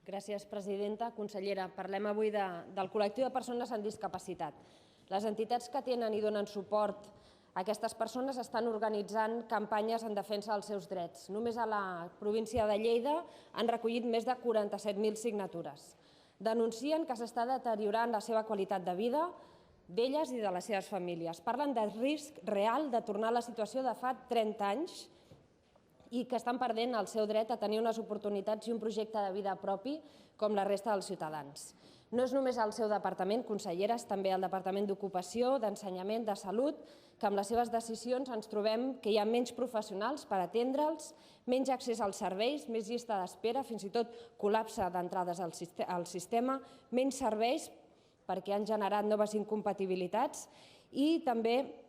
Gràcies, presidenta. Consellera, parlem avui del col·lectiu de persones amb discapacitat. Les entitats que tenen i donen suport a aquestes persones estan organitzant campanyes en defensa dels seus drets. Només a la província de Lleida han recollit més de 47.000 signatures. Denuncien que s'està deteriorant la seva qualitat de vida d'elles i de les seves famílies. Parlen de risc real de tornar a la situació de fa 30 anys i que estan perdent el seu dret a tenir unes oportunitats i un projecte de vida propi com la resta dels ciutadans. No és només el seu departament, consellera, és també el Departament d'Ocupació, d'Ensenyament, de Salut, que amb les seves decisions ens trobem que hi ha menys professionals per atendre'ls, menys accés als serveis, més llista d'espera, fins i tot col·lapse d'entrades al sistema, menys serveis perquè han generat noves incompatibilitats i també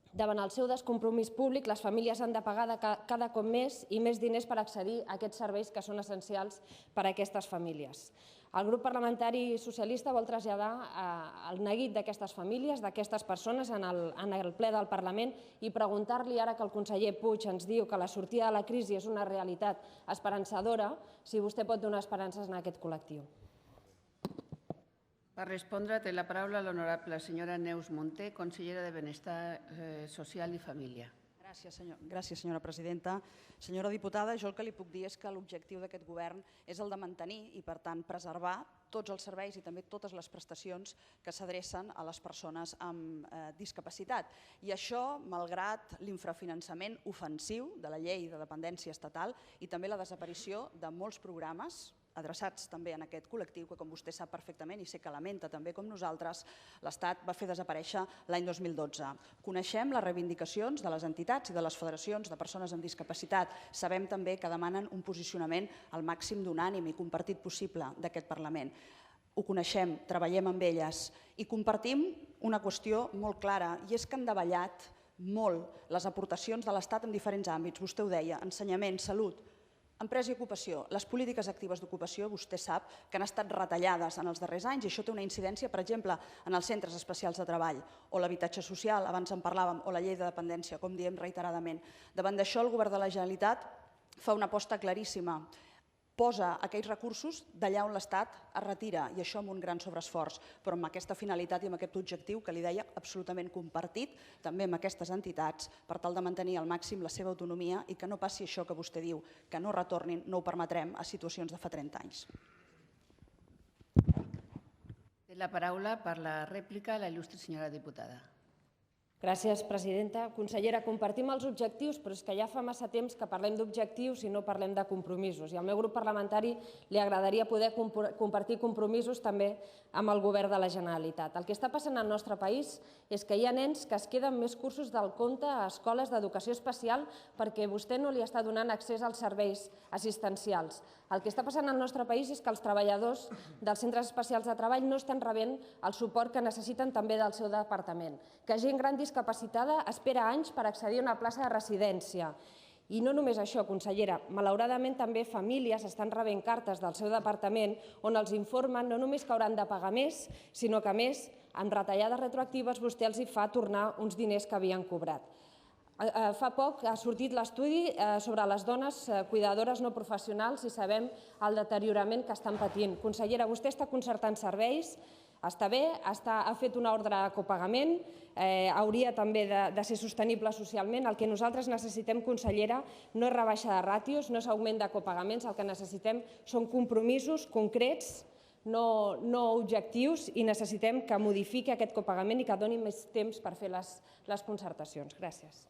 davant el seu descompromís públic, les famílies han de pagar cada cop més i més diners per accedir a aquests serveis que són essencials per a aquestes famílies. El grup parlamentari socialista vol traslladar el neguit d'aquestes famílies, d'aquestes persones en el ple del Parlament i preguntar-li, ara que el conseller Puig ens diu que la sortida de la crisi és una realitat esperançadora, si vostè pot donar esperances en aquest col·lectiu. Per respondre, té la paraula l'honorable senyora Neus Munté, consellera de Benestar Social i Família. Gràcies, senyora presidenta. Senyora diputada, jo el que li puc dir és que l'objectiu d'aquest govern és el de mantenir i, per tant, preservar tots els serveis i també totes les prestacions que s'adrecen a les persones amb discapacitat. I això, malgrat l'infrafinançament ofensiu de la llei de dependència estatal i també la desaparició de molts programes adreçats també en aquest col·lectiu que, com vostè sap perfectament i sé que lamenta també com nosaltres, l'Estat va fer desaparèixer l'any 2012. Coneixem les reivindicacions de les entitats i de les federacions de persones amb discapacitat. Sabem també que demanen un posicionament al màxim d'unànime i compartit possible d'aquest Parlament. Ho coneixem, treballem amb elles i compartim una qüestió molt clara, i és que han davallat molt les aportacions de l'Estat en diferents àmbits. Vostè ho deia, ensenyament, salut, empresa i ocupació. Les polítiques actives d'ocupació, vostè sap que han estat retallades en els darrers anys i això té una incidència, per exemple, en els centres especials de treball o l'habitatge social, abans en parlàvem, o la llei de dependència, com diem reiteradament. Davant d'això, el Govern de la Generalitat fa una aposta claríssima. Posa aquells recursos d'allà on l'Estat es retira, i això amb un gran sobreesforç, però amb aquesta finalitat i amb aquest objectiu que li deia absolutament compartit també amb aquestes entitats per tal de mantenir al màxim la seva autonomia i que no passi això que vostè diu, que no retornin, no ho permetrem, a situacions de fa 30 anys. Té la paraula per la rèplica la il·lustre senyora diputada. Gràcies, presidenta. Consellera, compartim els objectius, però és que ja fa massa temps que parlem d'objectius i no parlem de compromisos. I al meu grup parlamentari li agradaria poder compartir compromisos també amb el Govern de la Generalitat. El que està passant al nostre país és que hi ha nens que es queden més cursos del compte a escoles d'educació especial perquè vostè no li està donant accés als serveis assistencials. El que està passant al nostre país és que els treballadors dels centres especials de treball no estan rebent el suport que necessiten també del seu departament, que gent gran discapacitada espera anys per accedir a una plaça de residència. I no només això, consellera, malauradament també famílies estan rebent cartes del seu departament on els informen no només que hauran de pagar més, sinó que a més, amb retallades retroactives, vostè els fa tornar uns diners que havien cobrat. Fa poc ha sortit l'estudi sobre les dones cuidadores no professionals i sabem el deteriorament que estan patint. Consellera, vostè està concertant serveis, està bé, ha fet una ordre a copagament, hauria també de ser sostenible socialment. El que nosaltres necessitem, consellera, no és rebaixa de ràtios, no és augment de copagaments, el que necessitem són compromisos concrets, no objectius, i necessitem que modifiqui aquest copagament i que doni més temps per fer les concertacions. Gràcies.